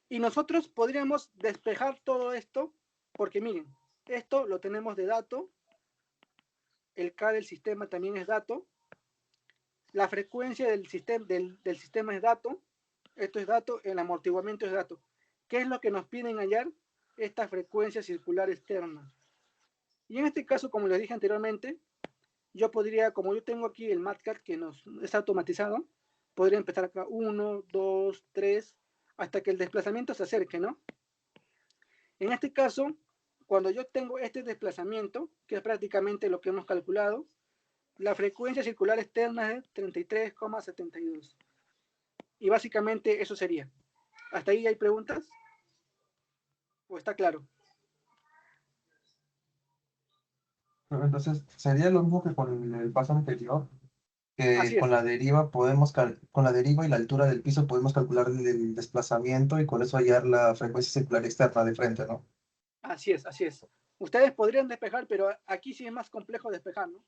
Y nosotros podríamos despejar todo esto, porque miren, esto lo tenemos de dato, el K del sistema también es dato, la frecuencia del sistema es dato, esto es dato, el amortiguamiento es dato. ¿Qué es lo que nos piden hallar? Esta frecuencia circular externa. Y en este caso, como les dije anteriormente, yo podría, como yo tengo aquí el MATLAB que nos es automatizado, podría empezar acá 1, 2, 3, hasta que el desplazamiento se acerque, ¿no? En este caso, cuando yo tengo este desplazamiento, que es prácticamente lo que hemos calculado, la frecuencia circular externa es 33,72. Y básicamente eso sería. ¿Hasta ahí hay preguntas? ¿O está claro? Entonces, sería lo mismo que con el paso anterior, que Así con es, la deriva con la deriva y la altura del piso podemos calcular el desplazamiento y con eso hallar la frecuencia circular externa de frente, ¿no? así es, así es. Ustedes podrían despejar, pero aquí sí es más complejo despejar, ¿no?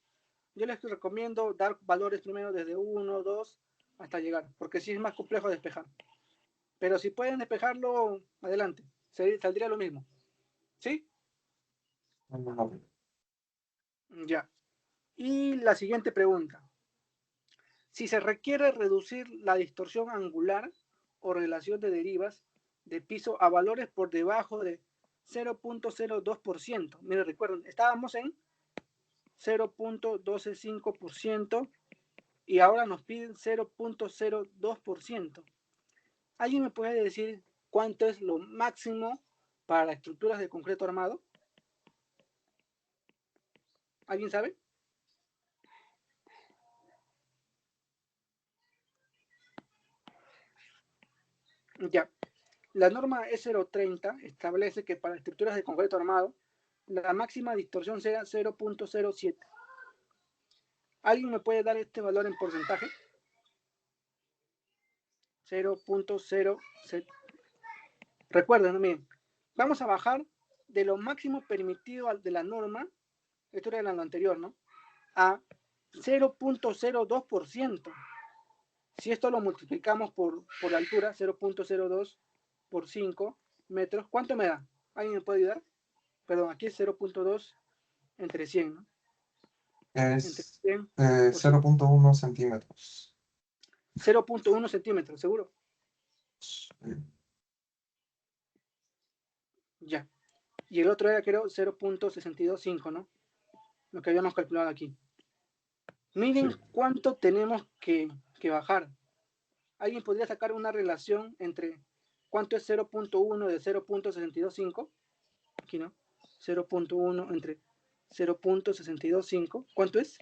Yo les recomiendo dar valores primero desde 1, 2, hasta llegar, porque sí es más complejo despejar. Pero si pueden despejarlo, adelante. Saldría lo mismo. ¿Sí? No. Ya. Y la siguiente pregunta. Si se requiere reducir la distorsión angular o relación de derivas de piso a valores por debajo de 0.02%. Miren, recuerden, estábamos en 0.125% y ahora nos piden 0.02%. ¿Alguien me puede decir cuánto es lo máximo para estructuras de concreto armado? ¿Alguien sabe? Ya. La norma E030 establece que para estructuras de concreto armado, la máxima distorsión sea 0.07. ¿Alguien me puede dar este valor en porcentaje? 0.07. Recuerden, miren, vamos a bajar de lo máximo permitido de la norma, esto era lo anterior, ¿no? A 0.02%. Si esto lo multiplicamos por la altura, 0.02 por 5 metros, ¿cuánto me da? ¿Alguien me puede ayudar? Perdón, aquí es 0.2 entre 100, ¿no? Entre Es 100 por 0.1 centímetros. 0.1 centímetros, ¿seguro? Ya. Y el otro era, creo, 0.625, ¿no? Lo que habíamos calculado aquí. Miren Sí. cuánto tenemos que bajar. ¿Alguien podría sacar una relación entre cuánto es 0.1 de 0.625? Aquí, ¿no? 0.1 entre 0.625. ¿Cuánto es?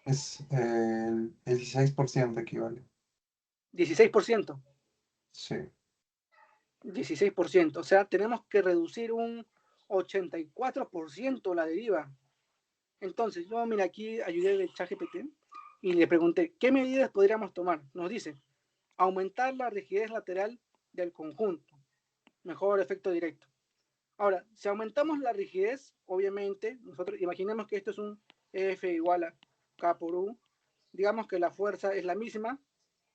Es el 16% equivale. 16%. Sí. 16%. O sea, tenemos que reducir un 84% la deriva. Entonces, yo, mira, aquí ayudé de ChatGPT y le pregunté, ¿qué medidas podríamos tomar? Nos dice, aumentar la rigidez lateral del conjunto. Mejor efecto directo. Ahora, si aumentamos la rigidez, obviamente, nosotros imaginemos que esto es un F igual a K por U. Digamos que la fuerza es la misma.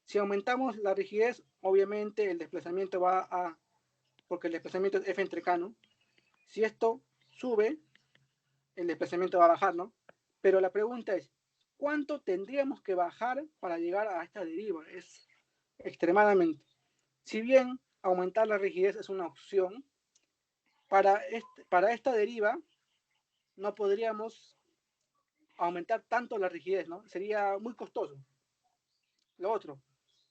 Si aumentamos la rigidez, obviamente el desplazamiento va a, porque el desplazamiento es F entre K, ¿no? Si esto sube, el desplazamiento va a bajar, ¿no? Pero la pregunta es, ¿cuánto tendríamos que bajar para llegar a esta deriva? Es extremadamente. Si bien aumentar la rigidez es una opción, para esta deriva no podríamos aumentar tanto la rigidez, ¿no? Sería muy costoso. Lo otro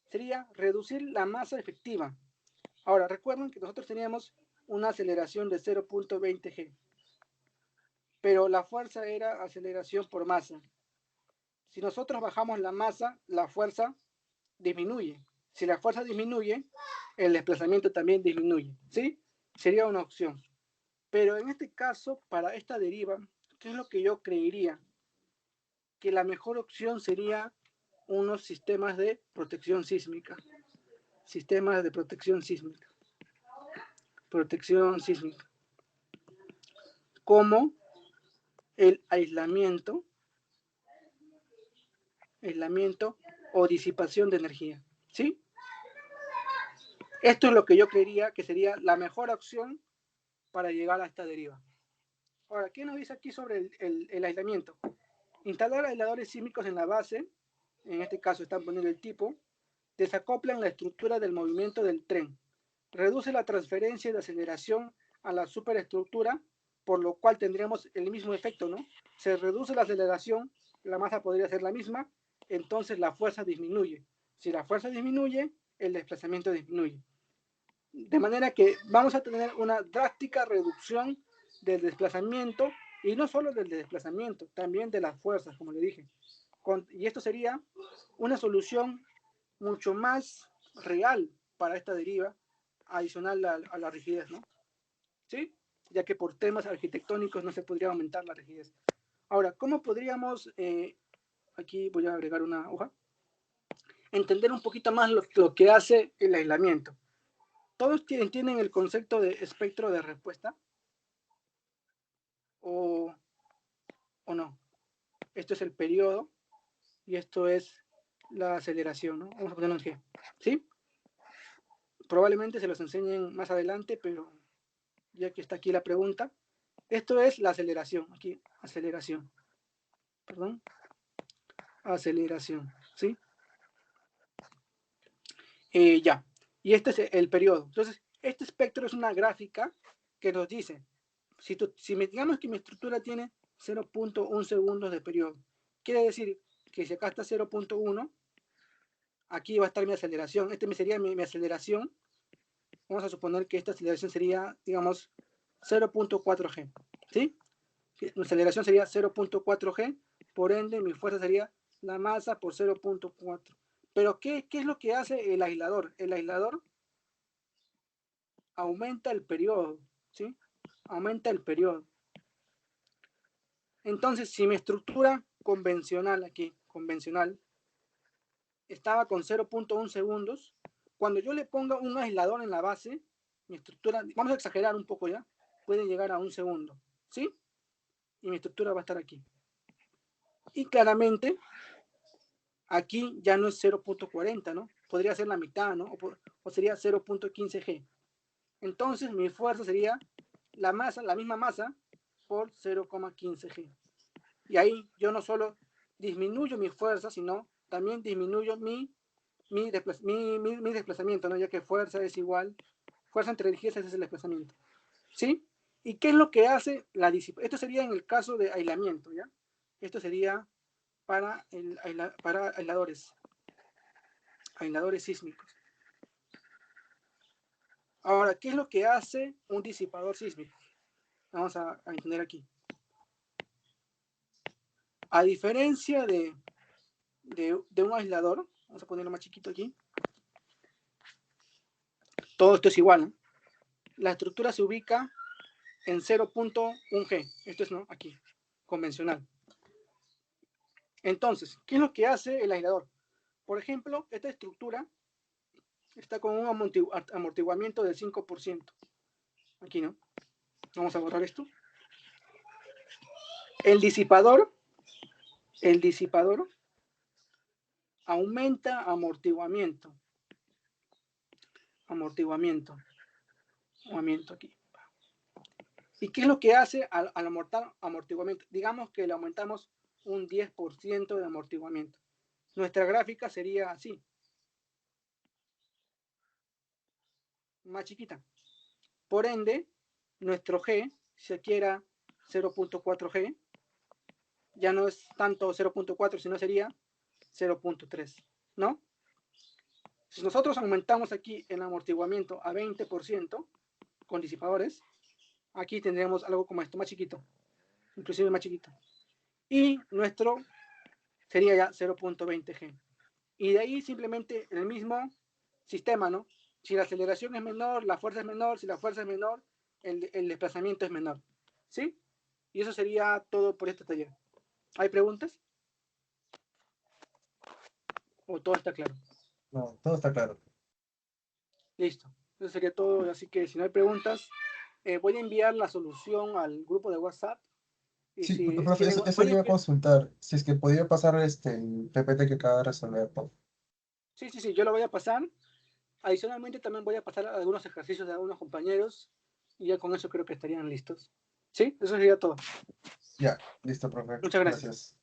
sería reducir la masa efectiva. Ahora, recuerden que nosotros teníamos una aceleración de 0.20 g, pero la fuerza era aceleración por masa. Si nosotros bajamos la masa, la fuerza disminuye. Si la fuerza disminuye, el desplazamiento también disminuye, ¿sí? Sería una opción. Pero en este caso, para esta deriva, ¿qué es lo que yo creería? Que la mejor opción sería unos sistemas de protección sísmica. Sistemas de protección sísmica. Protección sísmica. Como el aislamiento o disipación de energía, ¿sí? Esto es lo que yo creería que sería la mejor opción para llegar a esta deriva. Ahora, ¿qué nos dice aquí sobre el aislamiento? Instalar aisladores sísmicos en la base, en este caso están poniendo el tipo, desacoplan la estructura del movimiento del tren, reduce la transferencia de aceleración a la superestructura, por lo cual tendríamos el mismo efecto, ¿no? Se reduce la aceleración, la masa podría ser la misma, entonces la fuerza disminuye. Si la fuerza disminuye, el desplazamiento disminuye. De manera que vamos a tener una drástica reducción del desplazamiento, y no solo del desplazamiento, también de las fuerzas, como le dije. Y esto sería una solución mucho más real para esta deriva, adicional a la rigidez, ¿no? ¿Sí? Ya que por temas arquitectónicos no se podría aumentar la rigidez. Ahora, ¿cómo podríamos, aquí voy a agregar una hoja, entender un poquito más lo que hace el aislamiento? ¿Todos entienden el concepto de espectro de respuesta? ¿O no? Esto es el periodo y esto es la aceleración, ¿no? Vamos a ponerlo en G, ¿sí? Probablemente se los enseñen más adelante, pero ya que está aquí la pregunta, esto es la aceleración, aquí, aceleración, perdón, aceleración, ¿sí? Ya, y este es el periodo. Entonces, este espectro es una gráfica que nos dice, si digamos que mi estructura tiene 0.1 segundos de periodo, quiere decir que si acá está 0.1, aquí va a estar mi aceleración. Este sería mi aceleración. Vamos a suponer que esta aceleración sería, digamos, 0.4 g, ¿sí? Mi aceleración sería 0.4 g, por ende mi fuerza sería la masa por 0.4. Pero ¿qué es lo que hace el aislador? El aislador aumenta el periodo, ¿sí? Aumenta el periodo. Entonces, si mi estructura convencional aquí, convencional, estaba con 0.1 segundos, cuando yo le ponga un aislador en la base, mi estructura, vamos a exagerar un poco ya, puede llegar a 1 segundo, ¿sí? Y mi estructura va a estar aquí. Y claramente, aquí ya no es 0.40, ¿no? Podría ser la mitad, ¿no? O sería 0.15 G. Entonces, mi fuerza sería la masa, la misma masa, por 0.15 G. Y ahí yo no solo disminuyo mi fuerza, sino también disminuyo mi desplazamiento, ¿no? Ya que fuerza es igual, fuerza entre energías es el desplazamiento, ¿sí? ¿Y qué es lo que hace la disipación? Esto sería en el caso de aislamiento, ¿ya? Esto sería para aisladores sísmicos. Ahora, ¿qué es lo que hace un disipador sísmico? Vamos a entender aquí. A diferencia de un aislador, vamos a ponerlo más chiquito aquí. Todo esto es igual, ¿no? La estructura se ubica en 0.1 G. Esto es, ¿no? Aquí, convencional. Entonces, ¿qué es lo que hace el aislador? Por ejemplo, esta estructura está con un amortiguamiento del 5%. Aquí, ¿no? Vamos a borrar esto. El disipador aumenta amortiguamiento aquí. ¿Y qué es lo que hace al amortiguamiento? Digamos que le aumentamos un 10% de amortiguamiento. Nuestra gráfica sería así. Más chiquita. Por ende, nuestro G, si aquí era 0.4 G, ya no es tanto 0.4, sino sería 0.3, ¿no? Si nosotros aumentamos aquí el amortiguamiento a 20% con disipadores, aquí tendríamos algo como esto, más chiquito, inclusive más chiquito. Y nuestro sería ya 0.20 G. Y de ahí simplemente el mismo sistema, ¿no? Si la aceleración es menor, la fuerza es menor, si la fuerza es menor, el desplazamiento es menor, ¿sí? Y eso sería todo por este taller. ¿Hay preguntas? ¿O todo está claro? No, todo está claro. Listo. Eso sería todo. Así que si no hay preguntas, voy a enviar la solución al grupo de WhatsApp. Y Sí, si profe, quieren, eso le iba a consultar. Si es que podía pasar el PPT que acaba de resolver, por sí, yo lo voy a pasar. Adicionalmente también voy a pasar algunos ejercicios de algunos compañeros y ya con eso creo que estarían listos. ¿Sí? Eso sería todo. Ya, listo, profe. Muchas gracias. Gracias.